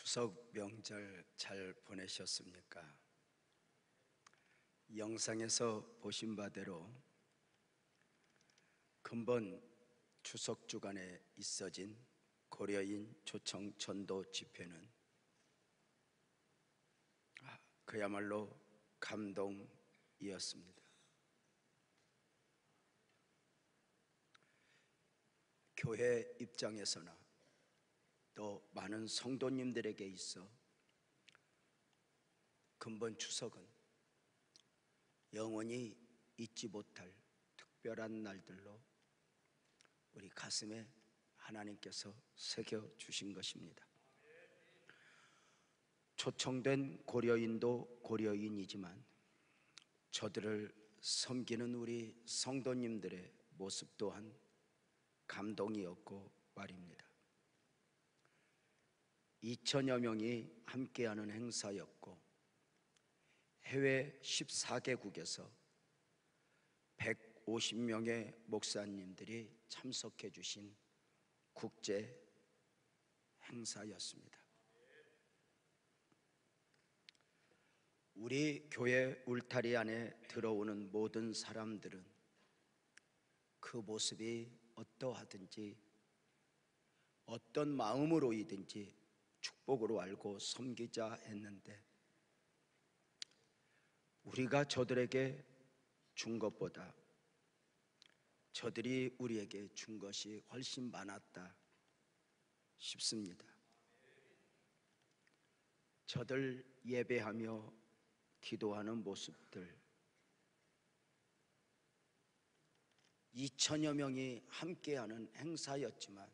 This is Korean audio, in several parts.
추석 명절 잘 보내셨습니까? 영상에서 보신 바대로 근본 추석 주간에 있어진 고려인 초청 전도 집회는 그야말로 감동이었습니다. 교회 입장에서나 또 많은 성도님들에게 있어 근본 추석은 영원히 잊지 못할 특별한 날들로 우리 가슴에 하나님께서 새겨주신 것입니다. 초청된 고려인도 고려인이지만 저들을 섬기는 우리 성도님들의 모습 또한 감동이었고 말입니다. 2천여 명이 함께하는 행사였고 해외 14개국에서 150명의 목사님들이 참석해 주신 국제 행사였습니다. 우리 교회 울타리 안에 들어오는 모든 사람들은 그 모습이 어떠하든지 어떤 마음으로이든지 축복으로 알고 섬기자 했는데 우리가 저들에게 준 것보다 저들이 우리에게 준 것이 훨씬 많았다 싶습니다. 저들 예배하며 기도하는 모습들, 2천여 명이 함께하는 행사였지만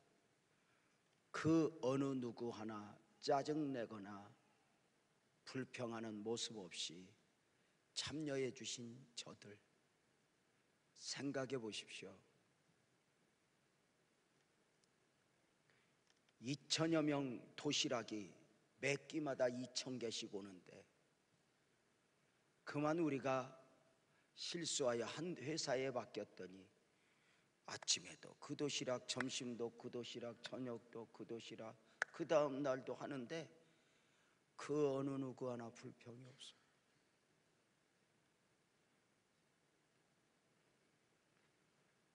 그 어느 누구 하나 짜증내거나 불평하는 모습 없이 참여해 주신 저들 생각해 보십시오. 2천여 명 도시락이 매 끼마다 2,000개씩 오는데 그만 우리가 실수하여 한 회사에 맡겼더니 아침에도 그 도시락, 점심도 그 도시락, 저녁도 그 도시락, 그 다음 날도 하는데 그 어느 누구 하나 불평이 없어요.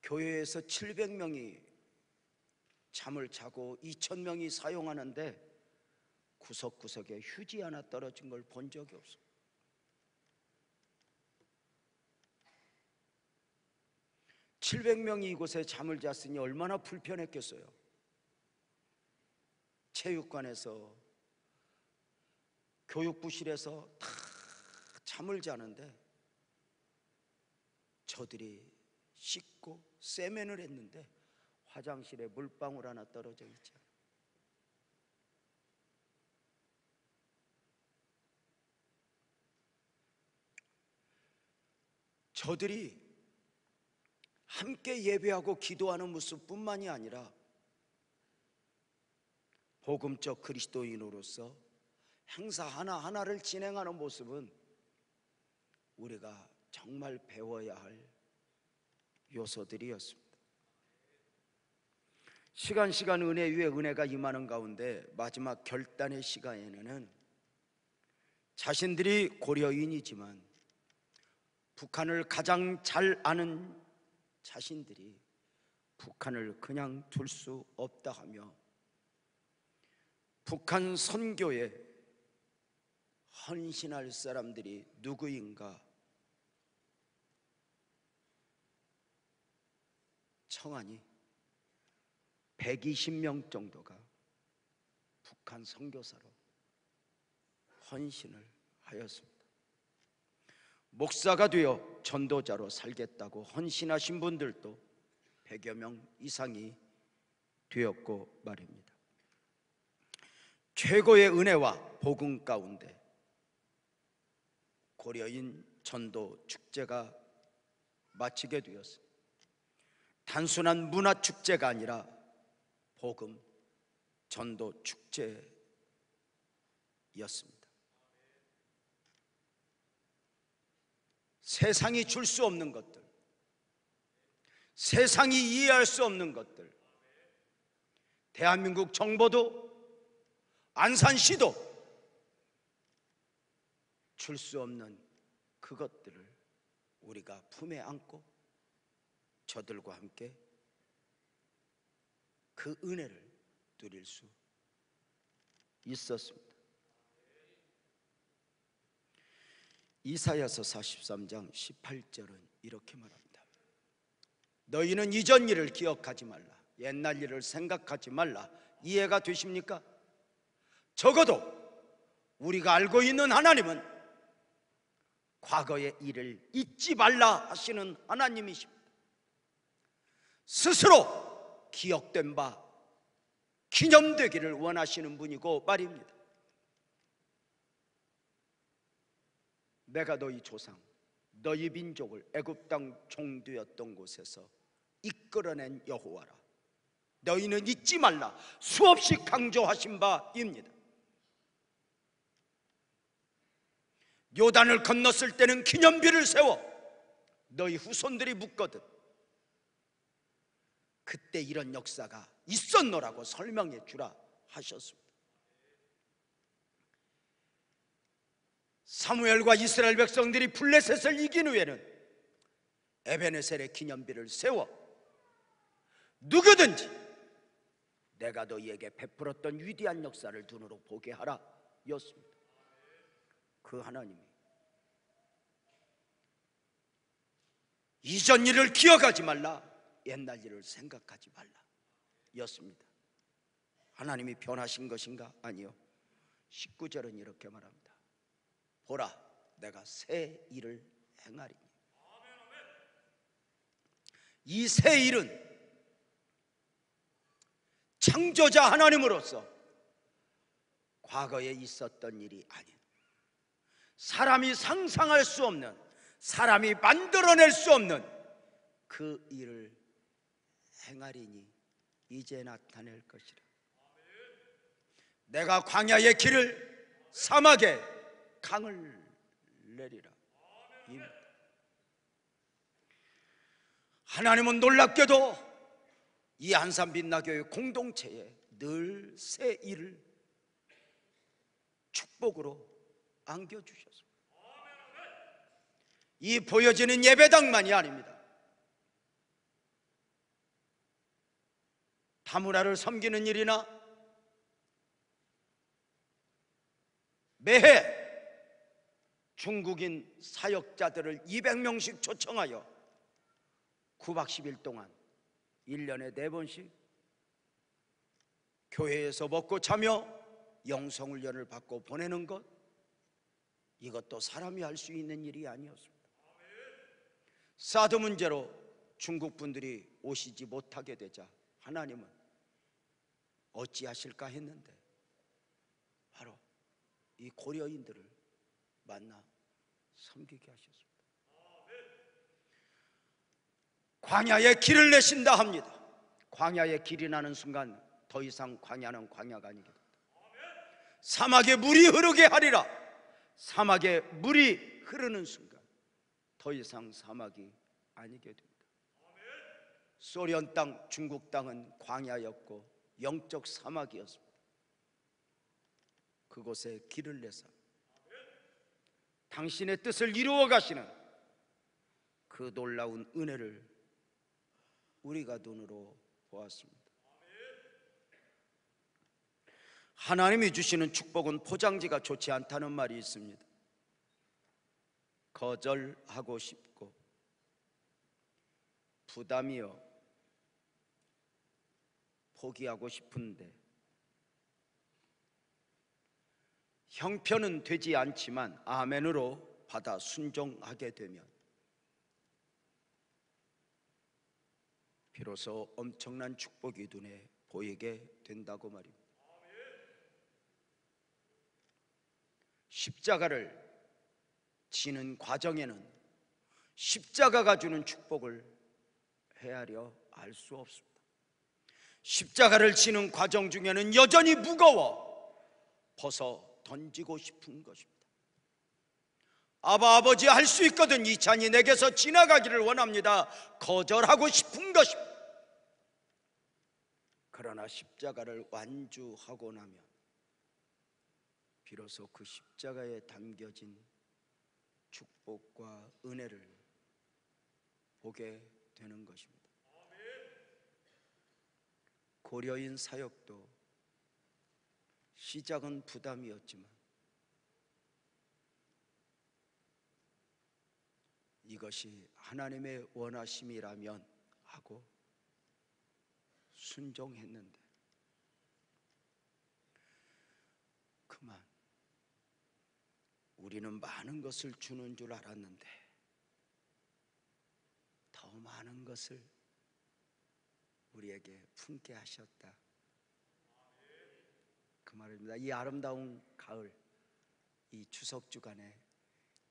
교회에서 700명이 잠을 자고 2,000명이 사용하는데 구석구석에 휴지 하나 떨어진 걸 본 적이 없어요. (700명이) 이곳에 잠을 잤으니 얼마나 불편했겠어요. 체육관에서 교육부실에서 다 잠을 자는데 저들이 씻고 세면을 했는데 화장실에 물방울 하나 떨어져 있지 않아요. 저들이 함께 예배하고 기도하는 모습뿐만이 아니라 복음적 그리스도인으로서 행사 하나하나를 진행하는 모습은 우리가 정말 배워야 할 요소들이었습니다. 시간 은혜 위에 은혜가 임하는 가운데 마지막 결단의 시간에는 자신들이 고려인이지만 북한을 가장 잘 아는 자신들이 북한을 그냥 둘 수 없다 하며 북한 선교에 헌신할 사람들이 누구인가 청하니 120명 정도가 북한 선교사로 헌신을 하였습니다. 목사가 되어 전도자로 살겠다고 헌신하신 분들도 100여 명 이상이 되었고 말입니다. 최고의 은혜와 복음 가운데 고려인 전도 축제가 마치게 되었습니다. 단순한 문화 축제가 아니라 복음 전도 축제였습니다. 세상이 줄 수 없는 것들, 세상이 이해할 수 없는 것들, 대한민국 정부도 안산시도 줄 수 없는 그것들을 우리가 품에 안고 저들과 함께 그 은혜를 누릴 수 있었습니다. 이사야서 43장 18절은 이렇게 말합니다. 너희는 이전 일을 기억하지 말라, 옛날 일을 생각하지 말라. 이해가 되십니까? 적어도 우리가 알고 있는 하나님은 과거의 일을 잊지 말라 하시는 하나님이십니다. 스스로 기억된 바 기념되기를 원하시는 분이고 말입니다. 내가 너희 조상, 너희 민족을 애굽 땅 종되었던 곳에서 이끌어낸 여호와라. 너희는 잊지 말라 수없이 강조하신 바입니다. 요단을 건넜을 때는 기념비를 세워 너희 후손들이 묻거든 그때 이런 역사가 있었노라고 설명해 주라 하셨습니다. 사무엘과 이스라엘 백성들이 블레셋을 이긴 후에는 에베네셀의 기념비를 세워 누구든지 내가 너희에게 베풀었던 위대한 역사를 눈으로 보게 하라 였습니다. 그 하나님이 이전 일을 기억하지 말라, 옛날 일을 생각하지 말라 였습니다. 하나님이 변하신 것인가? 아니요. 19절은 이렇게 말합니다. 보라, 내가 새 일을 행하리니. 이 새 일은 창조자 하나님으로서 과거에 있었던 일이 아닌, 사람이 상상할 수 없는, 사람이 만들어낼 수 없는 그 일을 행하리니 이제 나타낼 것이라. 내가 광야의 길을, 사막에 강을 내리라. 하나님은 놀랍게도 이 안산 빛나교회 공동체에 늘 새 일을 축복으로 안겨주셨습니다. 이 보여지는 예배당만이 아닙니다. 다문화를 섬기는 일이나 매해 중국인 사역자들을 200명씩 초청하여 9박 10일 동안 1년에 4번씩 교회에서 먹고 자며 영성훈련을 받고 보내는 것, 이것도 사람이 할 수 있는 일이 아니었습니다. 사드 문제로 중국 분들이 오시지 못하게 되자 하나님은 어찌하실까 했는데 바로 이 고려인들을 만나 섬기게 하셨습니다. 광야의 길을 내신다 합니다. 광야의 길이 나는 순간 더 이상 광야는 광야가 아니게 됩니다. 사막에 물이 흐르게 하리라. 사막에 물이 흐르는 순간 더 이상 사막이 아니게 됩니다. 소련 땅, 중국 땅은 광야였고 영적 사막이었습니다. 그곳에 길을 내서 당신의 뜻을 이루어 가시는 그 놀라운 은혜를 우리가 눈으로 보았습니다. 하나님이 주시는 축복은 포장지가 좋지 않다는 말이 있습니다. 거절하고 싶고 부담이요 포기하고 싶은데 형편은 되지 않지만 아멘으로 받아 순종하게 되면 비로소 엄청난 축복이 눈에 보이게 된다고 말입니다. 십자가를 지는 과정에는 십자가가 주는 축복을 헤아려 알 수 없습니다. 십자가를 지는 과정 중에는 여전히 무거워 벗어 던지고 싶은 것입니다. 아버지 할 수 있거든 이 잔이 내게서 지나가기를 원합니다. 거절하고 싶은 것입니다. 그러나 십자가를 완주하고 나면 비로소 그 십자가에 담겨진 축복과 은혜를 보게 되는 것입니다. 고려인 사역도 시작은 부담이었지만 이것이 하나님의 원하심이라면 하고 순종했는데 그만 우리는 많은 것을 주는 줄 알았는데 더 많은 것을 우리에게 품게 하셨다. 그 말입니다. 이 아름다운 가을, 이 추석 주간에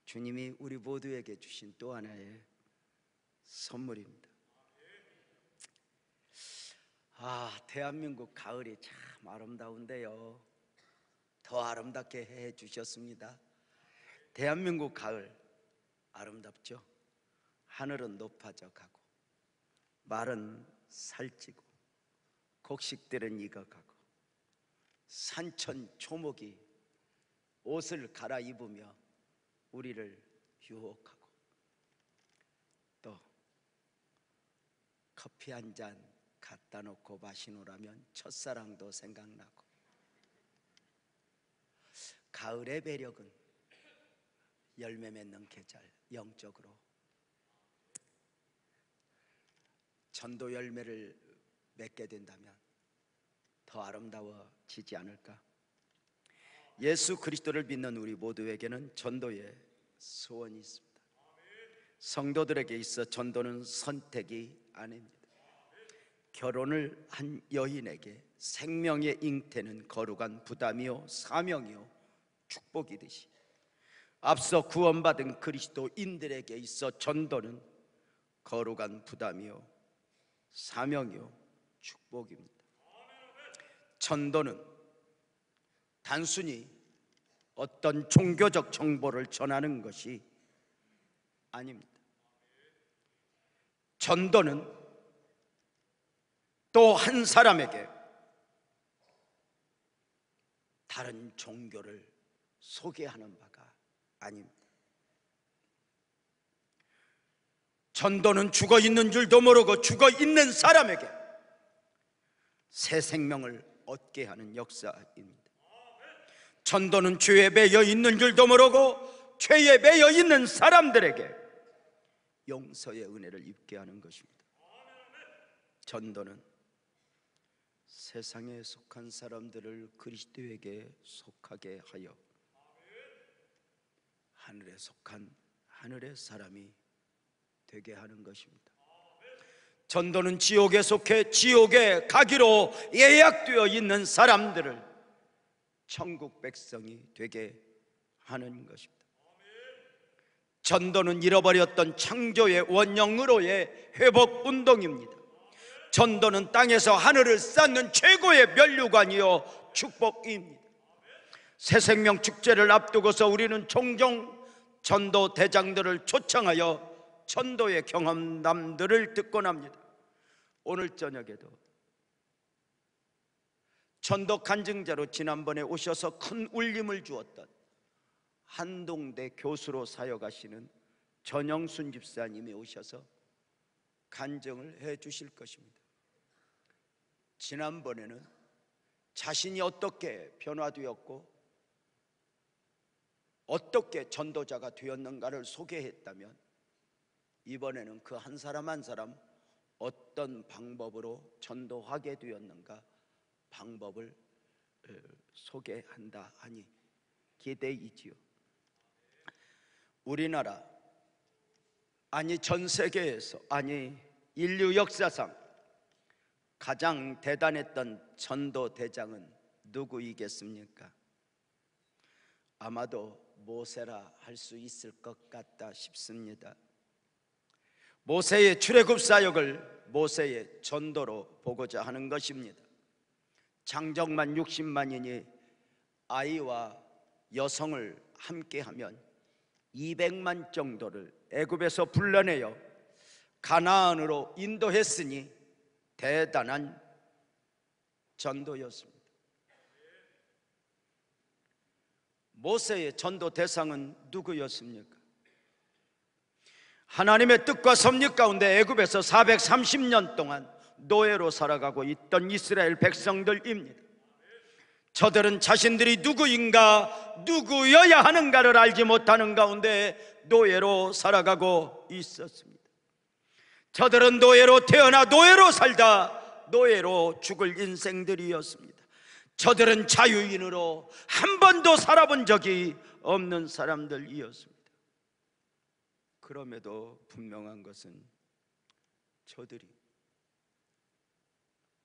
주님이 우리 모두에게 주신 또 하나의 선물입니다. 대한민국 가을이 참 아름다운데요. 더 아름답게 해 주셨습니다. 대한민국 가을 아름답죠? 하늘은 높아져 가고 말은 살찌고 곡식들은 익어가고 산천 초목이 옷을 갈아입으며 우리를 유혹하고 또 커피 한 잔 갖다 놓고 마시노라면 첫사랑도 생각나고 가을의 매력은 열매 맺는 계절, 영적으로 전도 열매를 맺게 된다면 더 아름다워지지 않을까? 예수 그리스도를 믿는 우리 모두에게는 전도의 소원이 있습니다. 성도들에게 있어 전도는 선택이 아닙니다. 결혼을 한 여인에게 생명의 잉태는 거룩한 부담이요 사명이요 축복이듯이 앞서 구원받은 그리스도인들에게 있어 전도는 거룩한 부담이요 사명이요 축복입니다. 전도는 단순히 어떤 종교적 정보를 전하는 것이 아닙니다. 전도는 또 한 사람에게 다른 종교를 소개하는 바가 아닙니다. 전도는 죽어 있는 줄도 모르고 죽어 있는 사람에게 새 생명을 얻게 하는 역사입니다. 전도는 죄에 매여 있는 줄도 모르고 죄에 매여 있는 사람들에게 용서의 은혜를 입게 하는 것입니다. 전도는 세상에 속한 사람들을 그리스도에게 속하게 하여 하늘에 속한 하늘의 사람이 되게 하는 것입니다. 전도는 지옥에 속해 지옥에 가기로 예약되어 있는 사람들을 천국 백성이 되게 하는 것입니다. 전도는 잃어버렸던 창조의 원형으로의 회복 운동입니다. 전도는 땅에서 하늘을 쌓는 최고의 면류관이요 축복입니다. 새생명 축제를 앞두고서 우리는 종종 전도 대장들을 초청하여 전도의 경험담들을 듣곤 합니다. 오늘 저녁에도 전도 간증자로 지난번에 오셔서 큰 울림을 주었던 한동대 교수로 사역하시는 전영순 집사님이 오셔서 간증을 해 주실 것입니다. 지난번에는 자신이 어떻게 변화되었고 어떻게 전도자가 되었는가를 소개했다면 이번에는 그 한 사람 한 사람 어떤 방법으로 전도하게 되었는가 방법을 소개한다 하니 기대이지요. 우리나라 아니 전 세계에서 아니 인류 역사상 가장 대단했던 전도 대장은 누구이겠습니까? 아마도 모세라 할 수 있을 것 같다 싶습니다. 모세의 출애굽 사역을 모세의 전도로 보고자 하는 것입니다. 장정만 60만인이 아이와 여성을 함께하면 200만 정도를 애굽에서 불러내어 가나안으로 인도했으니 대단한 전도였습니다. 모세의 전도 대상은 누구였습니까? 하나님의 뜻과 섭리 가운데 애굽에서 430년 동안 노예로 살아가고 있던 이스라엘 백성들입니다. 저들은 자신들이 누구인가, 누구여야 하는가를 알지 못하는 가운데 노예로 살아가고 있었습니다. 저들은 노예로 태어나 노예로 살다 노예로 죽을 인생들이었습니다. 저들은 자유인으로 한 번도 살아본 적이 없는 사람들이었습니다. 그럼에도 분명한 것은 저들이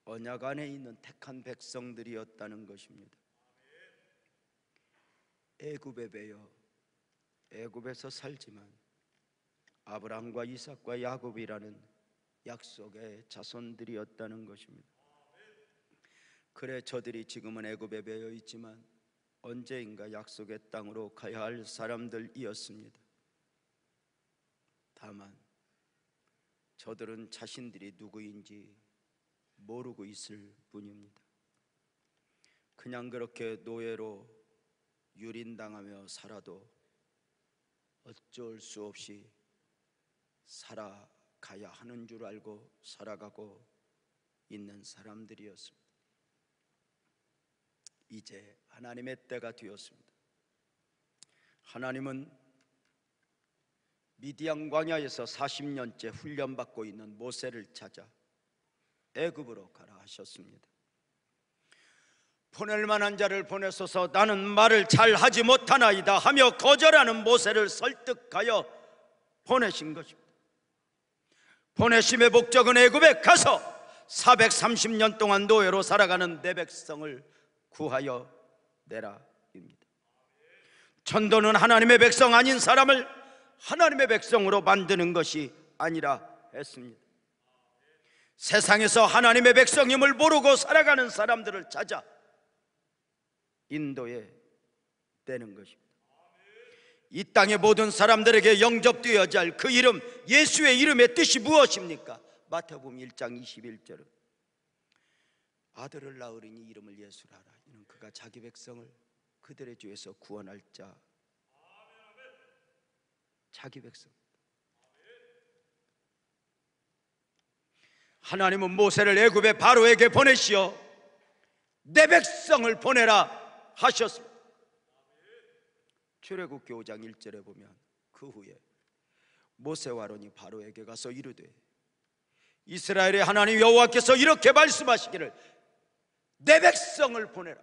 언약 안에 있는 택한 백성들이었다는 것입니다. 애굽에 배여 애굽에서 살지만 아브라함과 이삭과 야곱이라는 약속의 자손들이었다는 것입니다. 그래 저들이 지금은 애굽에 배여 있지만 언제인가 약속의 땅으로 가야 할 사람들이었습니다. 다만 저들은 자신들이 누구인지 모르고 있을 뿐입니다. 그냥 그렇게 노예로 유린당하며 살아도 어쩔 수 없이 살아가야 하는 줄 알고 살아가고 있는 사람들이었습니다. 이제 하나님의 때가 되었습니다. 하나님은 미디안 광야에서 40년째 훈련받고 있는 모세를 찾아 애굽으로 가라 하셨습니다. 보낼 만한 자를 보내소서, 나는 말을 잘 하지 못하나이다 하며 거절하는 모세를 설득하여 보내신 것입니다. 보내심의 목적은 애굽에 가서 430년 동안 노예로 살아가는 내 백성을 구하여 내라입니다. 전도는 하나님의 백성 아닌 사람을 하나님의 백성으로 만드는 것이 아니라 했습니다. 세상에서 하나님의 백성임을 모르고 살아가는 사람들을 찾아 인도해 내는 것입니다. 이 땅의 모든 사람들에게 영접되어야 할 그 이름, 예수의 이름의 뜻이 무엇입니까? 마태복음 1장 21절은 아들을 낳으리니 이름을 예수라 하라. 이는 그가 자기 백성을 그들의 죄에서 구원할 자. 자기 백성. 하나님은 모세를 애굽의 바로에게 보내시어 내 백성을 보내라 하셨습니다. 출애굽기 5장 1절에 보면 그 후에 모세와 아론이 바로에게 가서 이르되 이스라엘의 하나님 여호와께서 이렇게 말씀하시기를 내 백성을 보내라.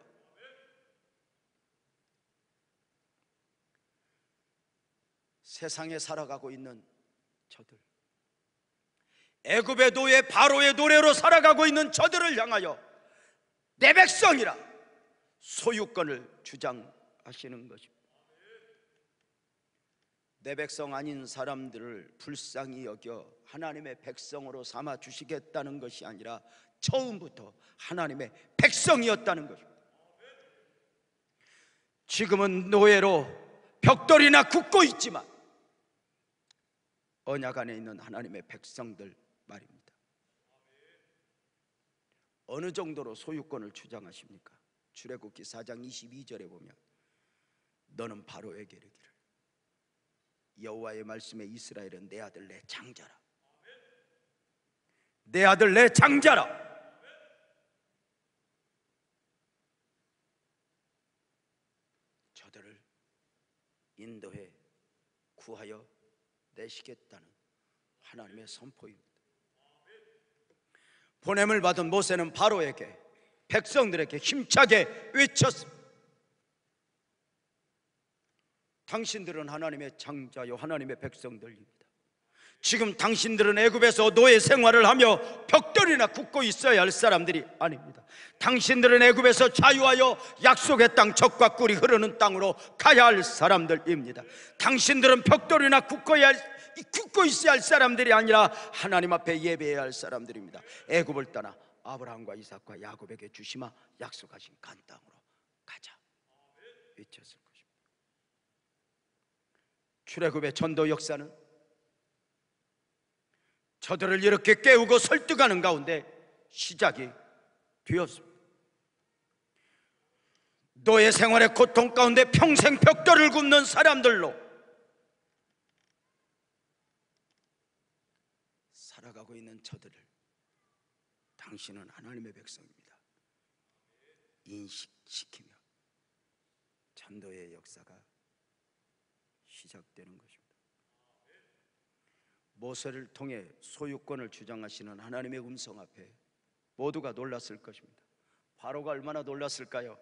세상에 살아가고 있는 저들, 애굽의 노예 바로의 노래로 살아가고 있는 저들을 향하여 내 백성이라 소유권을 주장하시는 것입니다. 내 백성 아닌 사람들을 불쌍히 여겨 하나님의 백성으로 삼아 주시겠다는 것이 아니라 처음부터 하나님의 백성이었다는 것입니다. 지금은 노예로 벽돌이나 굽고 있지만 언약 안에 있는 하나님의 백성들 말입니다. 어느 정도로 소유권을 주장하십니까? 출애굽기 4장 22절에 보면 너는 바로에게 이르기를 여호와의 말씀에 이스라엘은 내 아들 내 장자라. 내 아들 내 장자라. 저들을 인도해 구하여 내시겠다는 하나님의 선포입니다. 보냄을 받은 모세는 바로에게 백성들에게 힘차게 외쳤습니다. 당신들은 하나님의 장자요 하나님의 백성들입니다. 지금 당신들은 애굽에서 노예 생활을 하며 벽돌이나 굽고 있어야 할 사람들이 아닙니다. 당신들은 애굽에서 자유하여 약속의 땅 젖과 꿀이 흐르는 땅으로 가야 할 사람들입니다. 당신들은 벽돌이나 굽고 있어야 할 사람들이 아니라 하나님 앞에 예배해야 할 사람들입니다. 애굽을 떠나 아브라함과 이삭과 야곱에게 주시마 약속하신 간 땅으로 가자 외쳤을 것입니다. 출애굽의 전도 역사는 저들을 이렇게 깨우고 설득하는 가운데 시작이 되었습니다. 노예 생활의 고통 가운데 평생 벽돌을 굽는 사람들로 살아가고 있는 저들을 당신은 하나님의 백성입니다 인식시키며 전도의 역사가 시작되는 것입니다. 모세를 통해 소유권을 주장하시는 하나님의 음성 앞에 모두가 놀랐을 것입니다. 바로가 얼마나 놀랐을까요?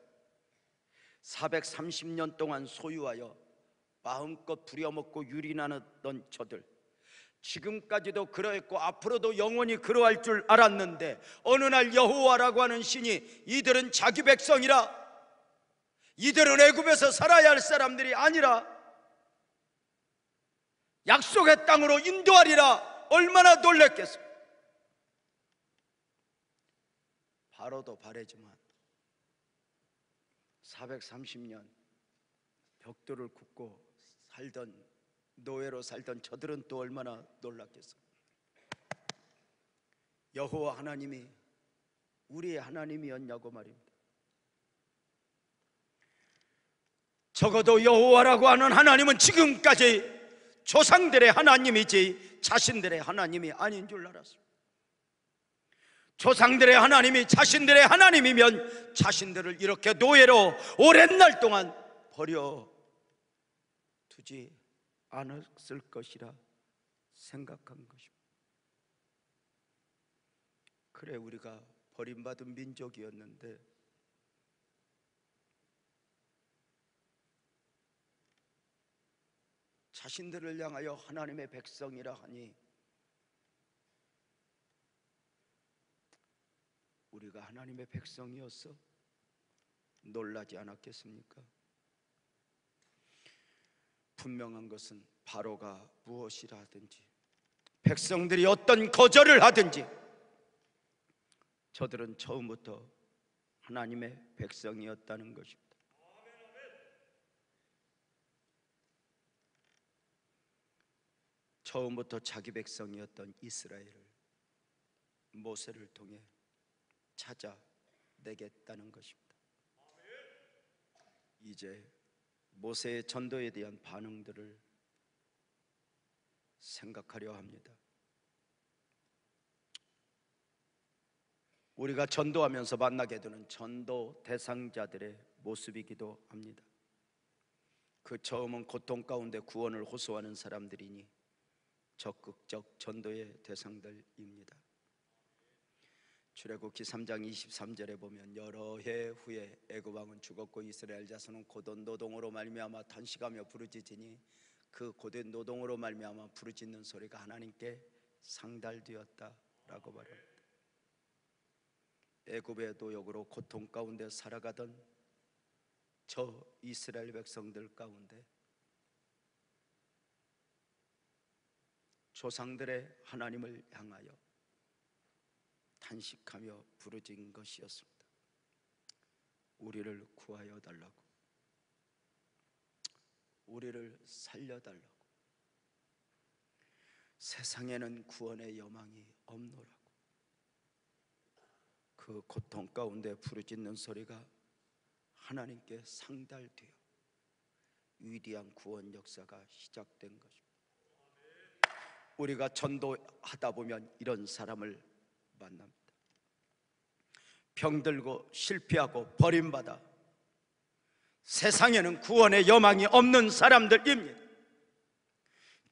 430년 동안 소유하여 마음껏 부려먹고 유린하던 저들, 지금까지도 그러했고 앞으로도 영원히 그러할 줄 알았는데 어느 날 여호와라고 하는 신이 이들은 자기 백성이라, 이들은 애굽에서 살아야 할 사람들이 아니라 약속의 땅으로 인도하리라, 얼마나 놀랬겠어요. 바로도 바래지만 430년 벽돌을 굽고 살던, 노예로 살던 저들은 또 얼마나 놀랐겠어요. 여호와 하나님이 우리의 하나님이었냐고 말입니다. 적어도 여호와라고 하는 하나님은 지금까지 조상들의 하나님이지 자신들의 하나님이 아닌 줄 알았습니다. 조상들의 하나님이 자신들의 하나님이면 자신들을 이렇게 노예로 오랜 날 동안 버려두지 않았을 것이라 생각한 것입니다. 그래, 우리가 버림받은 민족이었는데 자신들을 향하여 하나님의 백성이라 하니 우리가 하나님의 백성이어서 놀라지 않았겠습니까? 분명한 것은 바로가 무엇이라 하든지 백성들이 어떤 거절을 하든지 저들은 처음부터 하나님의 백성이었다는 것입니다. 처음부터 자기 백성이었던 이스라엘을 모세를 통해 찾아내겠다는 것입니다. 이제 모세의 전도에 대한 반응들을 생각하려 합니다. 우리가 전도하면서 만나게 되는 전도 대상자들의 모습이기도 합니다. 그 처음은 고통 가운데 구원을 호소하는 사람들이니 적극적 전도의 대상들입니다. 출애굽기 3장 23절에 보면 여러 해 후에 애굽 왕은 죽었고 이스라엘 자손은 고된 노동으로 말미암아 탄식하며 부르짖으니 그 고된 노동으로 말미암아 부르짖는 소리가 하나님께 상달되었다라고 말합니다. 애굽의 노역으로 고통 가운데 살아가던 저 이스라엘 백성들 가운데 조상들의 하나님을 향하여 탄식하며 부르짖은 것이었습니다. 우리를 구하여 달라고, 우리를 살려달라고, 세상에는 구원의 여망이 없노라고. 그 고통 가운데 부르짖는 소리가 하나님께 상달되어 위대한 구원 역사가 시작된 것입니다. 우리가 전도하다 보면 이런 사람을 만납니다. 병들고 실패하고 버림받아 세상에는 구원의 여망이 없는 사람들입니다.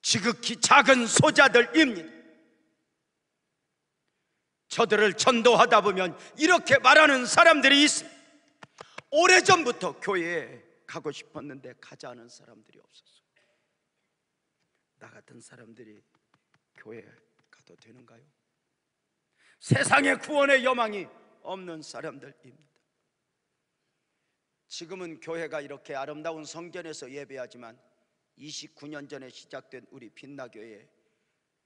지극히 작은 소자들입니다. 저들을 전도하다 보면 이렇게 말하는 사람들이 있습니다. 오래전부터 교회에 가고 싶었는데 가지 않은 사람들이 없었어요. 나 같은 사람들이 교회에 가도 되는가요? 세상에 구원의 여망이 없는 사람들입니다. 지금은 교회가 이렇게 아름다운 성전에서 예배하지만 29년 전에 시작된 우리 빛나교회의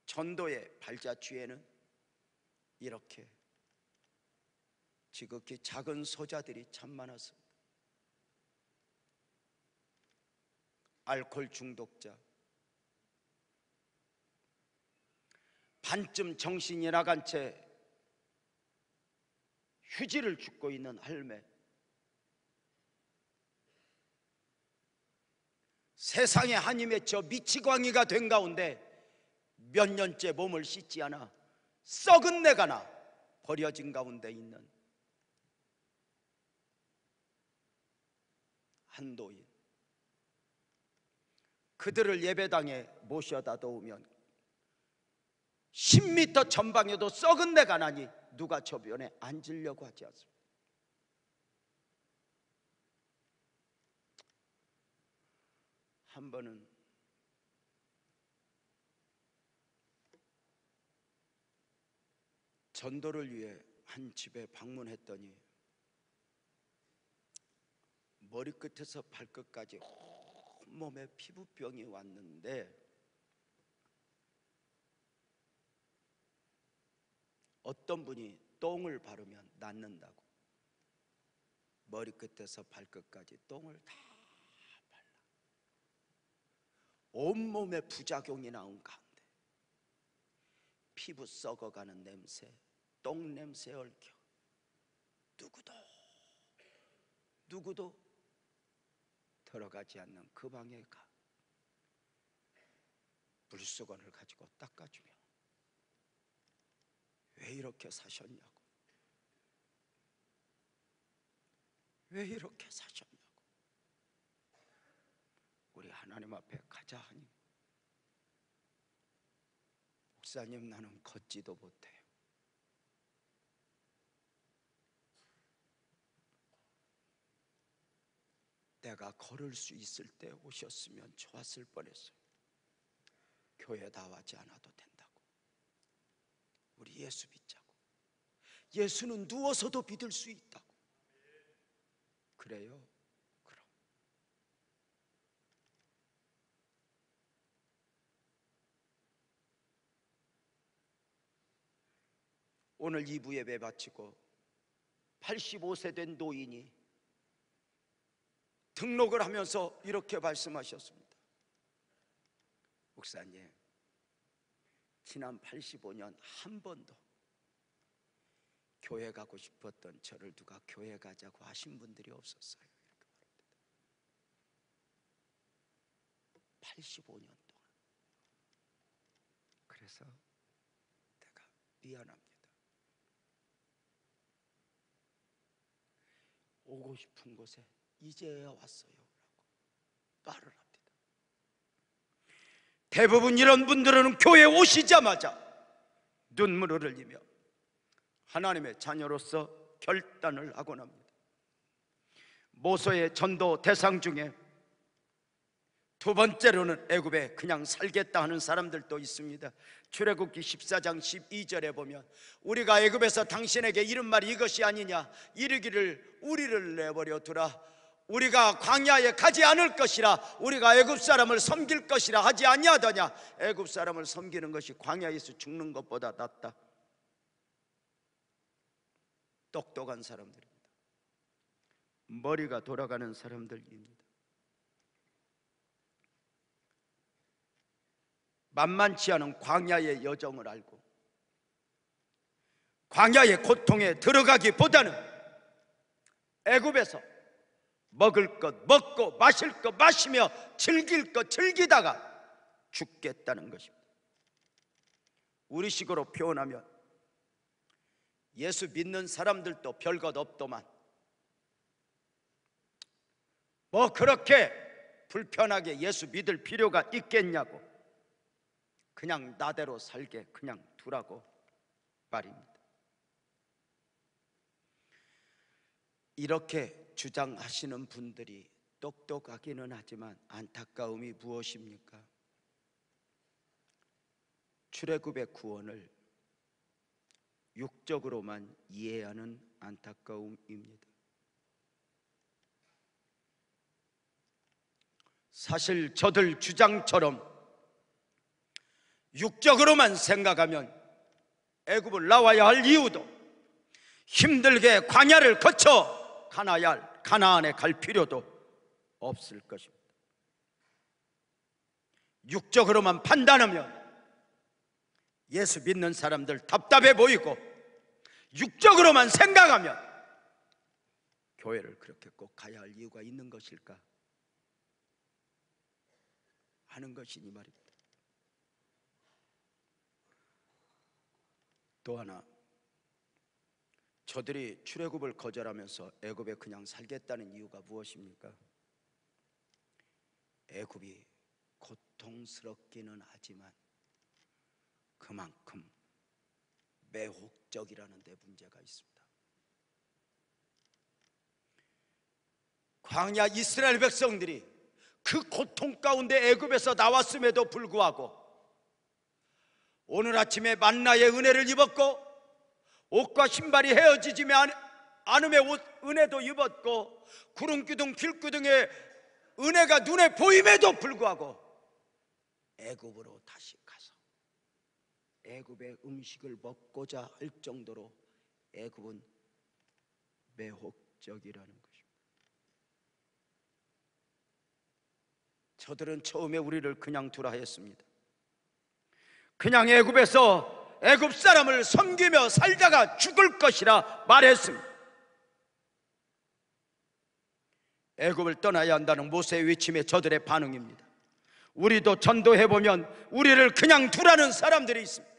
전도의 발자취에는 이렇게 지극히 작은 소자들이 참 많았습니다. 알코올 중독자, 반쯤 정신이 나간 채 휴지를 줍고 있는 할매, 세상에 한이 맺혀 미치광이가 된 가운데 몇 년째 몸을 씻지 않아 썩은 내가 나 버려진 가운데 있는 한도인, 그들을 예배당에 모셔다 놓으면 10m 전방에도 썩은 내가 나니 누가 저변에 앉으려고 하지 않습니다. 한 번은 전도를 위해 한 집에 방문했더니 머리끝에서 발끝까지 온몸에 피부병이 왔는데 어떤 분이 똥을 바르면 낫는다고 머리끝에서 발끝까지 똥을 다 발라 온몸에 부작용이 나온 가운데 피부 썩어가는 냄새, 똥 냄새 얽혀 누구도 들어가지 않는 그 방에 가 물수건을 가지고 닦아주며 왜 이렇게 사셨냐고, 왜 이렇게 사셨냐고. 우리 하나님 앞에 가자 하니 목사님 나는 걷지도 못해요. 내가 걸을 수 있을 때 오셨으면 좋았을 뻔했어요. 교회 나와지 않아도 된다고. 우리 예수 믿자고. 예수는 누워서도 믿을 수 있다고. 그래요? 그럼 오늘 2부 예배 마치고 85세 된 노인이 등록을 하면서 이렇게 말씀하셨습니다. 목사님, 지난 85년 한 번도 교회 가고 싶었던 저를 누가 교회 가자고 하신 분들이 없었어요. 이렇게 85년 동안. 그래서 내가 미안합니다. 오고 싶은 곳에 이제야 왔어요 라고 말을 합니다. 대부분 이런 분들은 교회에 오시자마자 눈물을 흘리며 하나님의 자녀로서 결단을 하곤 합니다. 모세의 전도 대상 중에 두 번째로는 애굽에 그냥 살겠다 하는 사람들도 있습니다. 출애굽기 14장 12절에 보면 우리가 애굽에서 당신에게 이른 말이 이것이 아니냐, 이르기를 우리를 내버려 두라, 우리가 광야에 가지 않을 것이라, 우리가 애굽 사람을 섬길 것이라 하지 아니하더냐. 애굽 사람을 섬기는 것이 광야에서 죽는 것보다 낫다. 똑똑한 사람들입니다. 머리가 돌아가는 사람들입니다. 만만치 않은 광야의 여정을 알고 광야의 고통에 들어가기보다는 애굽에서 먹을 것 먹고 마실 것 마시며 즐길 것 즐기다가 죽겠다는 것입니다. 우리식으로 표현하면 예수 믿는 사람들도 별것 없더만 뭐 그렇게 불편하게 예수 믿을 필요가 있겠냐고, 그냥 나대로 살게 그냥 두라고 말입니다. 이렇게 주장하시는 분들이 똑똑하기는 하지만 안타까움이 무엇입니까? 출애굽의 구원을 육적으로만 이해하는 안타까움입니다. 사실 저들 주장처럼 육적으로만 생각하면 애굽을 나와야 할 이유도, 힘들게 광야를 거쳐 가나안에 갈 필요도 없을 것입니다. 육적으로만 판단하면 예수 믿는 사람들 답답해 보이고, 육적으로만 생각하면 교회를 그렇게 꼭 가야 할 이유가 있는 것일까? 하는 것이니 말입니다. 또 하나, 저들이 출애굽을 거절하면서 애굽에 그냥 살겠다는 이유가 무엇입니까? 애굽이 고통스럽기는 하지만 그만큼 매혹적이라는 데 문제가 있습니다. 광야 이스라엘 백성들이 그 고통 가운데 애굽에서 나왔음에도 불구하고 오늘 아침에 만나의 은혜를 입었고 옷과 신발이 헤어지지 않음의 은혜도 입었고 구름기둥 길기둥의 은혜가 눈에 보임에도 불구하고 애굽으로 다시 가서 애굽의 음식을 먹고자 할 정도로 애굽은 매혹적이라는 것입니다. 저들은 처음에 우리를 그냥 두라 했습니다. 그냥 애굽에서 애굽 사람을 섬기며 살다가 죽을 것이라 말했습니다. 애굽을 떠나야 한다는 모세의 외침에 저들의 반응입니다. 우리도 전도해보면 우리를 그냥 두라는 사람들이 있습니다.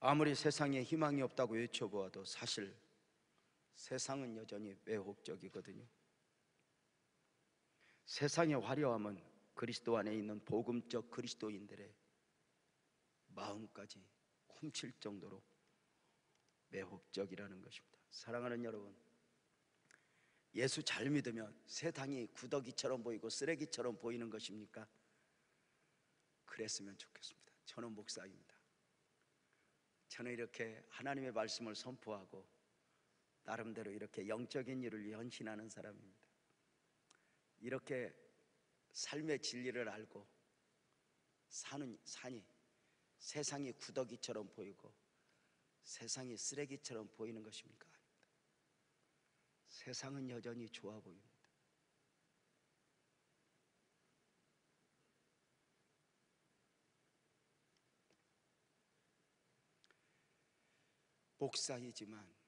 아무리 세상에 희망이 없다고 외쳐보아도 사실 세상은 여전히 매혹적이거든요. 세상의 화려함은 그리스도 안에 있는 복음적 그리스도인들의 마음까지 훔칠 정도로 매혹적이라는 것입니다. 사랑하는 여러분, 예수 잘 믿으면 세상이 구더기처럼 보이고 쓰레기처럼 보이는 것입니까? 그랬으면 좋겠습니다. 저는 목사입니다. 저는 이렇게 하나님의 말씀을 선포하고 나름대로 이렇게 영적인 일을 위해 헌신하는 사람입니다. 이렇게 삶의 진리를 알고 사는 산이 세상이 구더기처럼 보이고 세상이 쓰레기처럼 보이는 것입니까? 아닙니다. 세상은 여전히 좋아 보입니다. 목사이지만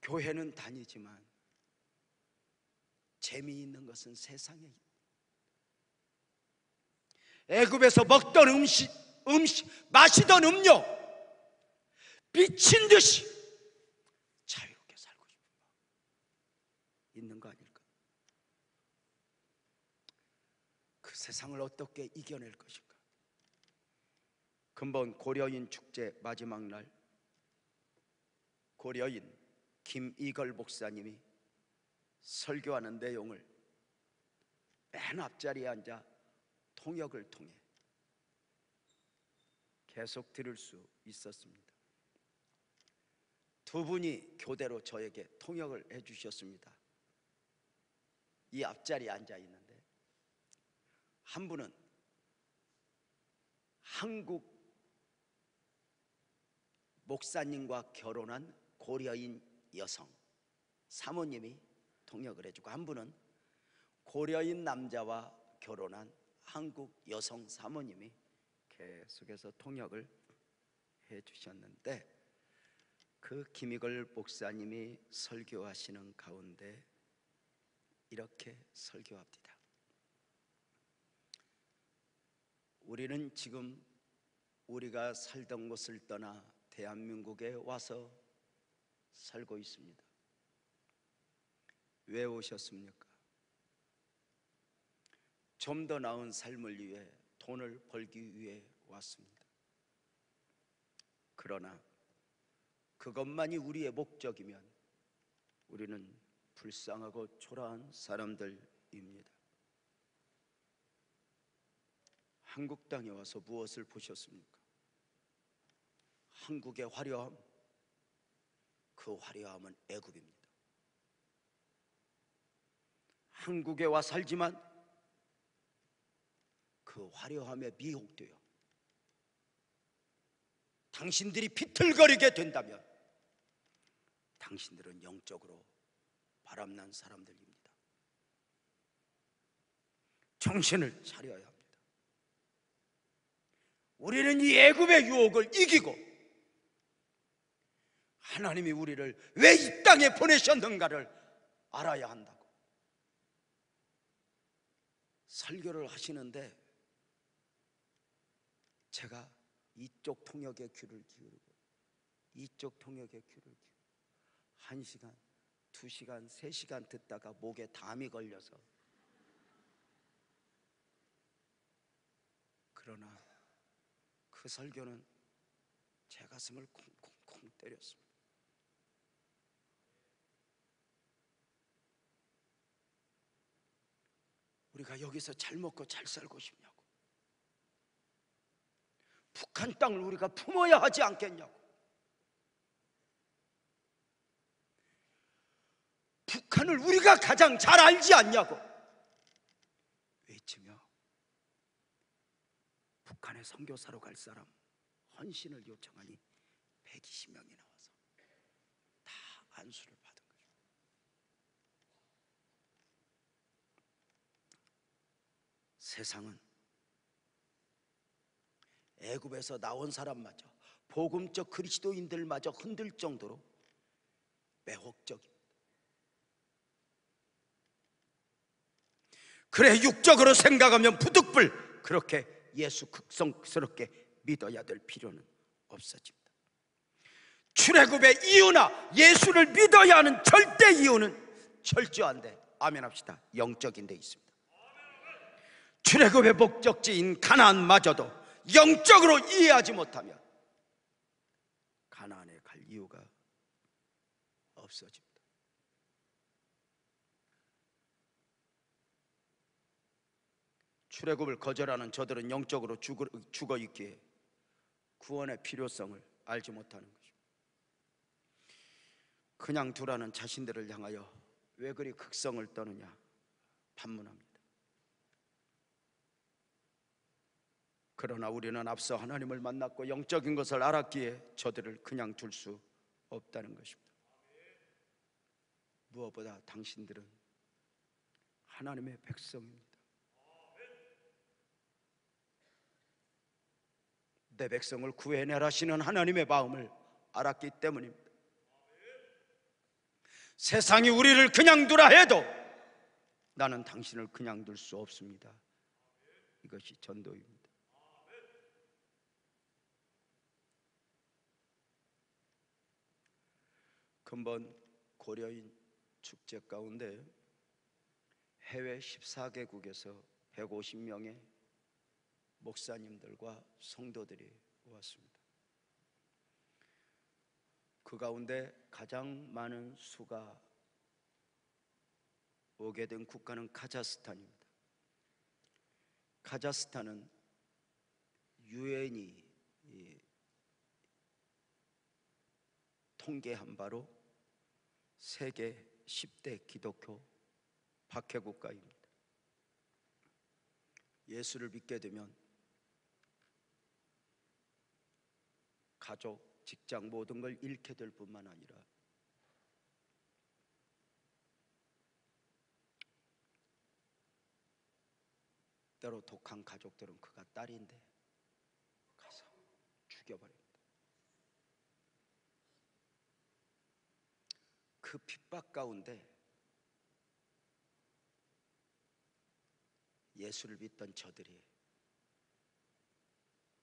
교회는 다니지만 재미있는 것은 세상에 애굽에서 먹던 음식 마시던 음료 미친 듯이 자유롭게 살고 싶은 마음 있는 거 아닐까? 그 세상을 어떻게 이겨낼 것인가? 근본 고려인 축제 마지막 날 고려인 김이걸 목사님이 설교하는 내용을 맨 앞자리에 앉아 통역을 통해 계속 들을 수 있었습니다. 두 분이 교대로 저에게 통역을 해주셨습니다. 이 앞자리에 앉아 있는데 한 분은 한국 목사님과 결혼한 고려인 여성 사모님이 통역을 해주고, 한 분은 고려인 남자와 결혼한 한국 여성 사모님이 계속해서 통역을 해주셨는데, 그 김이걸 목사님이 설교하시는 가운데 이렇게 설교합니다. 우리는 지금 우리가 살던 곳을 떠나 대한민국에 와서 살고 있습니다. 왜 오셨습니까? 좀 더 나은 삶을 위해 돈을 벌기 위해 왔습니다. 그러나 그것만이 우리의 목적이면 우리는 불쌍하고 초라한 사람들입니다. 한국 땅에 와서 무엇을 보셨습니까? 한국의 화려함, 그 화려함은 애굽입니다. 한국에 와 살지만 그 화려함에 미혹되어 당신들이 비틀거리게 된다면 당신들은 영적으로 바람난 사람들입니다. 정신을 차려야 합니다. 우리는 이 애굽의 유혹을 이기고 하나님이 우리를 왜 이 땅에 보내셨는가를 알아야 한다고 설교를 하시는데, 제가 이쪽 통역에 귀를 기울이고 이쪽 통역에 귀를 기울이고 1시간, 2시간, 3시간 듣다가 목에 담이 걸려서, 그러나 그 설교는 제 가슴을 콩콩콩 때렸습니다. 우리가 여기서 잘 먹고 잘 살고 싶냐고, 북한 땅을 우리가 품어야 하지 않겠냐고, 북한을 우리가 가장 잘 알지 않냐고 외치며 북한에 선교사로 갈 사람 헌신을 요청하니 120명이 나와서 다 안수를 받은 거죠. 세상은 애굽에서 나온 사람마저, 복음적 그리스도인들마저 흔들 정도로 매혹적입니다. 그래, 육적으로 생각하면 부득불 그렇게 예수 극성스럽게 믿어야 될 필요는 없어집니다. 출애굽의 이유나 예수를 믿어야 하는 절대 이유는 철저한데, 아멘 합시다, 영적인 데 있습니다. 출애굽의 목적지인 가나안마저도 영적으로 이해하지 못하면 가나안에 갈 이유가 없어집니다. 출애굽을 거절하는 저들은 영적으로 죽어 있기에 구원의 필요성을 알지 못하는 것입니다. 그냥 두라는 자신들을 향하여 왜 그리 극성을 떠느냐 반문합니다. 그러나 우리는 앞서 하나님을 만났고 영적인 것을 알았기에 저들을 그냥 둘 수 없다는 것입니다. 무엇보다 당신들은 하나님의 백성입니다. 내 백성을 구해내라 하시는 하나님의 마음을 알았기 때문입니다. 세상이 우리를 그냥 두라 해도 나는 당신을 그냥 둘 수 없습니다. 이것이 전도입니다. 근본 고려인 축제 가운데 해외 14개국에서 150명의 목사님들과 성도들이 왔습니다. 그 가운데 가장 많은 수가 오게 된 국가는 카자흐스탄입니다. 카자흐스탄은 유엔이 통계한 바로 세계 10대 기독교 박해국가입니다. 예수를 믿게 되면 가족, 직장 모든 걸 잃게 될 뿐만 아니라 때로 독한 가족들은 그가 딸인데 가서 죽여버립니다. 그 핍박 가운데 예수를 믿던 저들이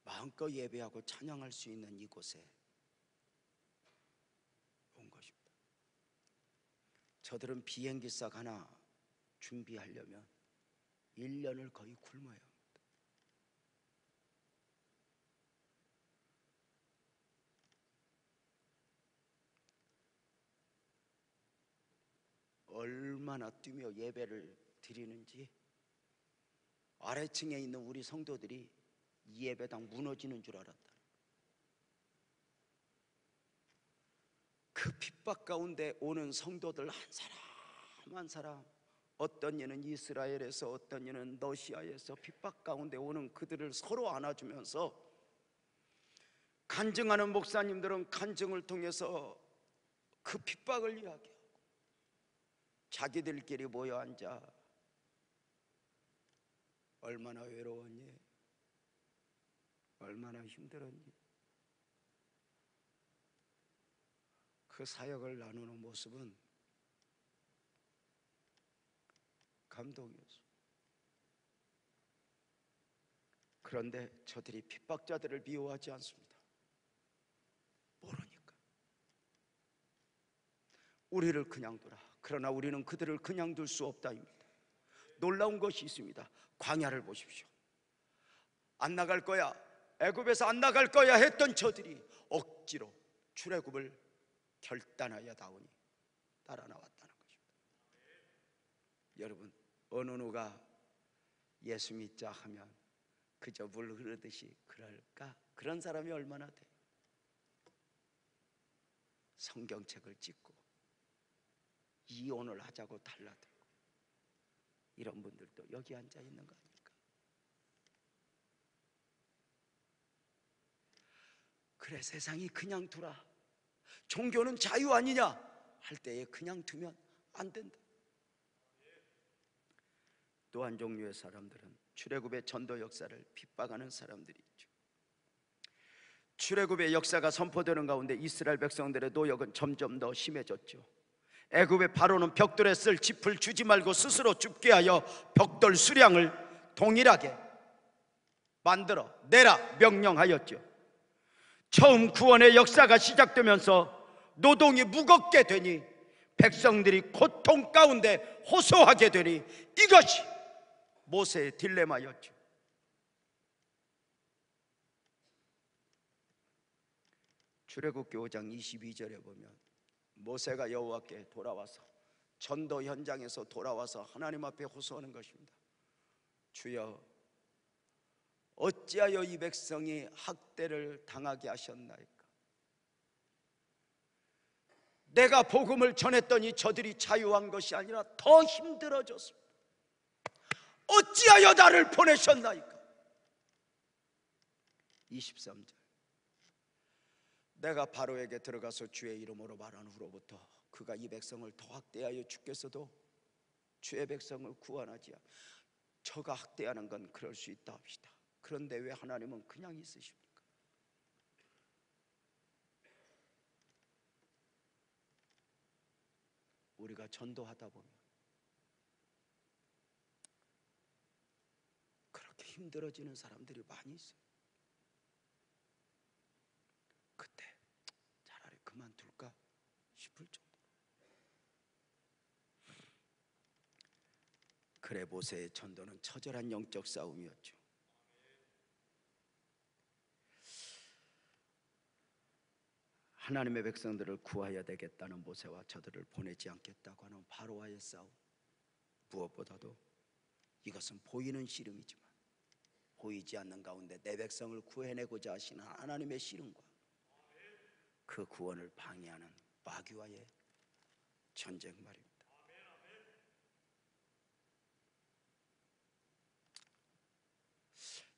마음껏 예배하고 찬양할 수 있는 이곳에 온 것입니다. 저들은 비행기석 하나 준비하려면 1년을 거의 굶어야 합니다. 얼마나 뛰며 예배를 드리는지 아래층에 있는 우리 성도들이 이 예배당 무너지는 줄 알았다. 그 핍박 가운데 오는 성도들 한 사람 한 사람, 어떤 이는 이스라엘에서 어떤 이는 러시아에서 핍박 가운데 오는 그들을 서로 안아주면서 간증하는 목사님들은 간증을 통해서 그 핍박을 이야기하고 자기들끼리 모여 앉아 얼마나 외로웠니? 얼마나 힘들었니? 그 사역을 나누는 모습은 감동이었어. 그런데 저들이 핍박자들을 미워하지 않습니다. 모르니까. 우리를 그냥 두라. 그러나 우리는 그들을 그냥 둘 수 없다입니다. 놀라운 것이 있습니다. 광야를 보십시오. 안 나갈 거야, 애굽에서 안 나갈 거야 했던 저들이 억지로 출애굽을 결단하여 다오니 따라 나왔다는 것입니다. 여러분, 어느 누가 예수 믿자 하면 그저 물 흐르듯이 그럴까? 그런 사람이 얼마나 돼요? 성경책을 찍고 이혼을 하자고 달라들고 이런 분들도 여기 앉아 있는 거 아닙니까? 그래, 세상이 그냥 두라, 종교는 자유 아니냐 할 때에 그냥 두면 안 된다. 또 한 종류의 사람들은 출애굽의 전도 역사를 핍박하는 사람들이 있죠. 출애굽의 역사가 선포되는 가운데 이스라엘 백성들의 노역은 점점 더 심해졌죠. 애굽의 바로는 벽돌에 쓸 짚을 주지 말고 스스로 줍게 하여 벽돌 수량을 동일하게 만들어 내라 명령하였죠. 처음 구원의 역사가 시작되면서 노동이 무겁게 되니 백성들이 고통 가운데 호소하게 되니 이것이 모세의 딜레마였죠. 출애굽기 5장 22절에 보면 모세가 여호와께 돌아와서 전도 현장에서 돌아와서 하나님 앞에 호소하는 것입니다. 주여, 어찌하여 이 백성이 학대를 당하게 하셨나이까? 내가 복음을 전했더니 저들이 자유한 것이 아니라 더 힘들어졌습니다. 어찌하여 나를 보내셨나이까? 23절, 내가 바로에게 들어가서 주의 이름으로 말한 후로부터 그가 이 백성을 더 학대하여 죽겠어도 주의 백성을 구원하지 않아. 저가 학대하는 건 그럴 수 있다 합시다. 그런데 왜 하나님은 그냥 있으십니까? 우리가 전도하다 보면 그렇게 힘들어지는 사람들이 많이 있어요. 그때 차라리 그만둘까 싶을 정도. 그래, 모세의 전도는 처절한 영적 싸움이었죠. 하나님의 백성들을 구하여야 되겠다는 모세와 저들을 보내지 않겠다고 하는 바로와의 싸움, 무엇보다도 이것은 보이는 씨름이지만 보이지 않는 가운데 내 백성을 구해내고자 하시는 하나님의 씨름과 그 구원을 방해하는 마귀와의 전쟁 말입니다.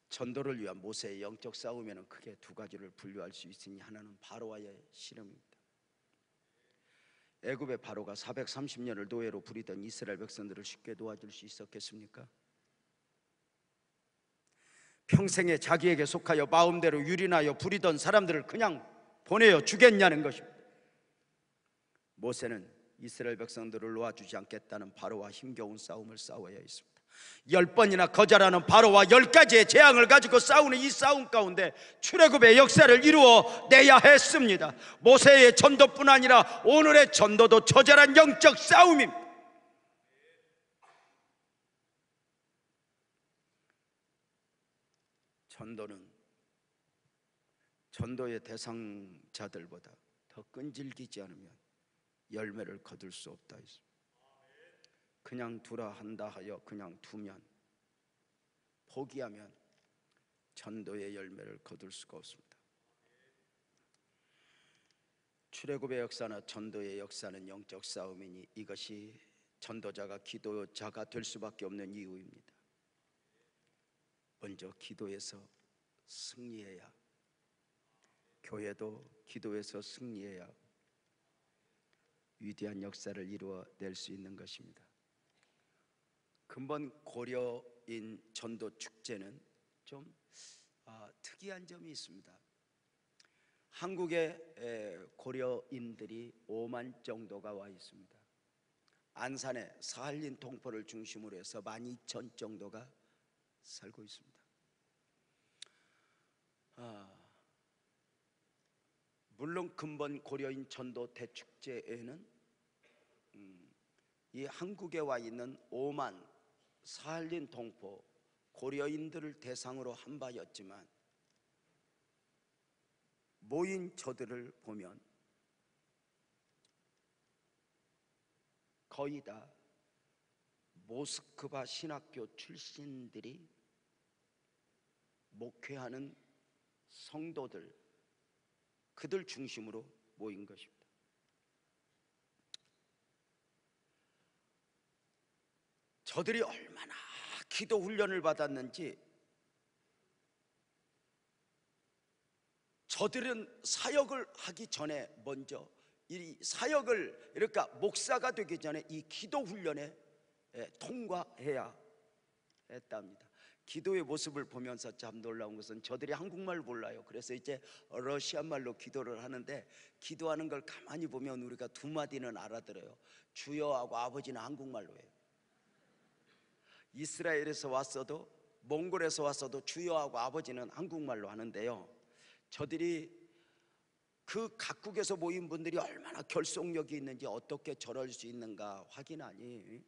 전도를 위한 모세의 영적 싸움에는 크게 두 가지를 분류할 수 있으니 하나는 바로와의 씨름입니다. 애굽의 바로가 430년을 노예로 부리던 이스라엘 백성들을 쉽게 도와줄 수 있었겠습니까? 평생에 자기에게 속하여 마음대로 유린하여 부리던 사람들을 그냥 보내어 주겠냐는 것입니다. 모세는 이스라엘 백성들을 놓아주지 않겠다는 바로와 힘겨운 싸움을 싸워야 했습니다. 10번이나 거절하는 바로와 10가지의 재앙을 가지고 싸우는 이 싸움 가운데 출애굽의 역사를 이루어 내야 했습니다. 모세의 전도뿐 아니라 오늘의 전도도 처절한 영적 싸움입니다. 전도는 전도의 대상자들보다 더 끈질기지 않으면 열매를 거둘 수 없다 했습니다. 그냥 두라 한다 하여 그냥 두면, 포기하면 전도의 열매를 거둘 수가 없습니다. 출애굽의 역사나 전도의 역사는 영적 싸움이니 이것이 전도자가 기도자가 될 수밖에 없는 이유입니다. 먼저 기도에서 승리해야, 교회도 기도에서 승리해야 위대한 역사를 이루어낼 수 있는 것입니다. 근본 고려인 전도 축제는 좀 특이한 점이 있습니다. 한국에 고려인들이 5만 정도가 와 있습니다. 안산에 사할린 동포를 중심으로 해서 12,000 정도가 살고 있습니다. 물론 근본 고려인 전도 대축제에는 이 한국에 와 있는 5만 사할린 동포 고려인들을 대상으로 한 바였지만, 모인 저들을 보면 거의 다 모스크바 신학교 출신들이 목회하는 성도들, 그들 중심으로 모인 것입니다. 저들이 얼마나 기도 훈련을 받았는지, 저들은 사역을 하기 전에 먼저 이 사역을, 그러니까 목사가 되기 전에 이 기도 훈련에 통과해야 했답니다. 기도의 모습을 보면서 참 놀라운 것은 저들이 한국말을 몰라요. 그래서 이제 러시아 말로 기도를 하는데, 기도하는 걸 가만히 보면 우리가 두 마디는 알아들어요. 주여하고 아버지는 한국말로 해요. 이스라엘에서 왔어도, 몽골에서 왔어도 주여하고 아버지는 한국말로 하는데요, 저들이 그 각국에서 모인 분들이 얼마나 결속력이 있는지, 어떻게 저럴 수 있는가 확인하니,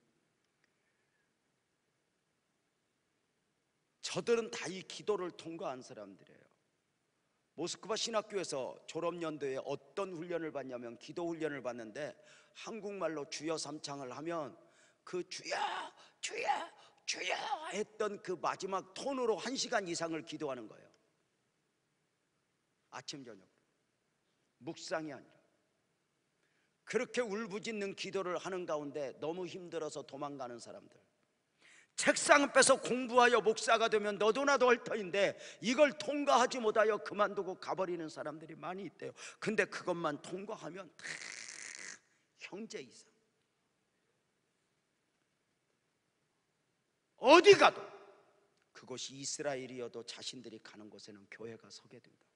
저들은 다 이 기도를 통과한 사람들이에요. 모스크바 신학교에서 졸업연도에 어떤 훈련을 받냐면 기도 훈련을 받는데, 한국말로 주여 삼창을 하면 그 주여 주여 주여 했던 그 마지막 톤으로 1시간 이상을 기도하는 거예요. 아침 저녁, 묵상이 아니라. 그렇게 울부짖는 기도를 하는 가운데 너무 힘들어서 도망가는 사람들, 책상 빼서 공부하여 목사가 되면 너도 나도 할 터인데 이걸 통과하지 못하여 그만두고 가버리는 사람들이 많이 있대요. 근데 그것만 통과하면 다 형제 이상, 어디 가도, 그곳이 이스라엘이어도 자신들이 가는 곳에는 교회가 서게 된다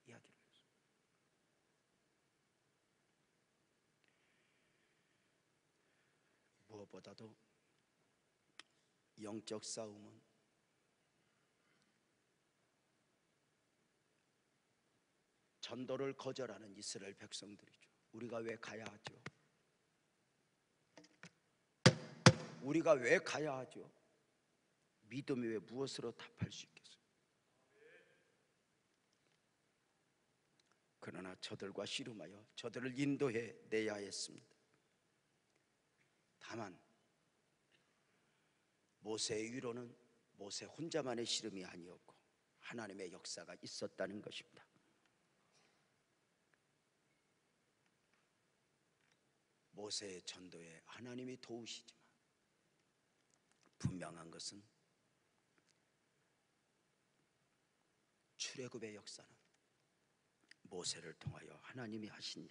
이야기를 했어요. 무엇보다도 영적 싸움은 전도를 거절하는 이스라엘 백성들이죠. 우리가 왜 가야 하죠? 우리가 왜 가야 하죠? 믿음이 왜 무엇으로 답할 수 있겠어요? 그러나 저들과 씨름하여 저들을 인도해 내야 했습니다. 다만 모세의 위로는 모세 혼자만의 씨름이 아니었고 하나님의 역사가 있었다는 것입니다. 모세의 전도에 하나님이 도우시지만 분명한 것은 출애굽의 역사는 모세를 통하여 하나님이 하신 일,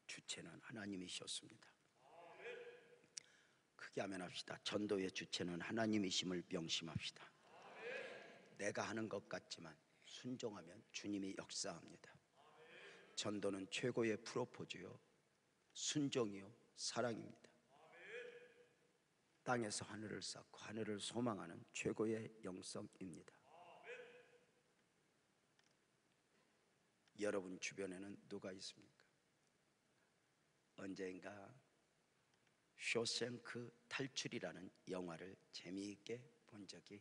주체는 하나님이셨습니다. 크게 아멘합시다. 전도의 주체는 하나님이심을 명심합시다. 내가 하는 것 같지만 순종하면 주님이 역사합니다. 전도는 최고의 프로포즈요, 순종이요, 사랑입니다. 땅에서 하늘을 쌓고 하늘을 소망하는 최고의 영성입니다. 여러분 주변에는 누가 있습니까? 언젠가 쇼생크 탈출이라는 영화를 재미있게 본 적이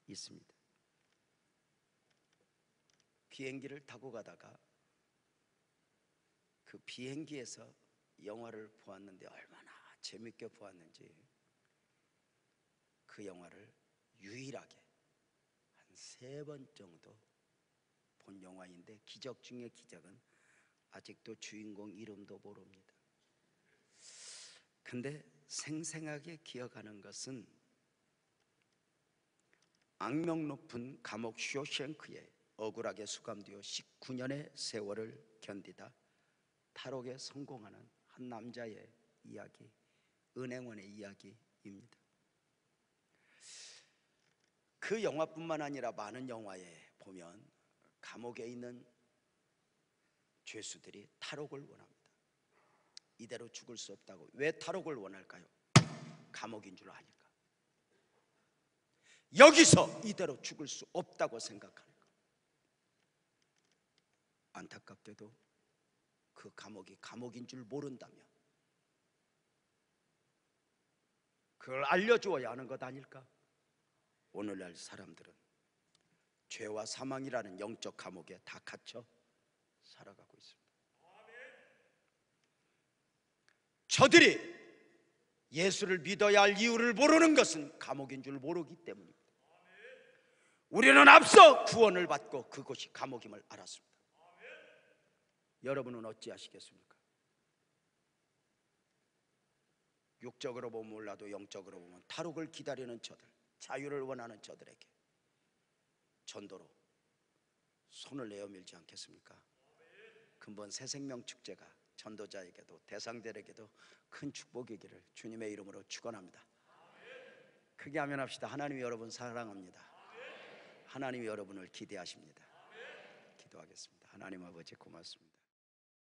있습니다. 비행기를 타고 가다가 그 비행기에서 영화를 보았는데 얼마나 재미있게 보았는지, 그 영화를 유일하게 한 3번 정도 본 영화인데, 기적 중의 기적은 아직도 주인공 이름도 모릅니다. 근데 생생하게 기억하는 것은 악명 높은 감옥 쇼생크에 억울하게 수감되어 19년의 세월을 견디다 탈옥에 성공하는 한 남자의 이야기, 은행원의 이야기입니다. 그 영화뿐만 아니라 많은 영화에 보면 감옥에 있는 죄수들이 탈옥을 원합니다. 이대로 죽을 수 없다고. 왜 탈옥을 원할까요? 감옥인 줄 아니까. 여기서 이대로 죽을 수 없다고 생각하니까. 안타깝게도 그 감옥이 감옥인 줄 모른다면 그걸 알려주어야 하는 것 아닐까? 오늘날 사람들은 죄와 사망이라는 영적 감옥에 다 갇혀 살아가고 있습니다. 저들이 예수를 믿어야 할 이유를 모르는 것은 감옥인 줄 모르기 때문입니다. 우리는 앞서 구원을 받고 그곳이 감옥임을 알았습니다. 여러분은 어찌하시겠습니까? 육적으로 보면 몰라도 영적으로 보면 탈옥을 기다리는 저들, 자유를 원하는 저들에게 전도로 손을 내어 밀지 않겠습니까? 근본 새생명 축제가 전도자에게도 대상들에게도 큰 축복이기를 주님의 이름으로 축원합니다. 크게 아멘합시다. 하나님이 여러분 사랑합니다. 하나님이 여러분을 기대하십니다. 기도하겠습니다. 하나님 아버지 고맙습니다.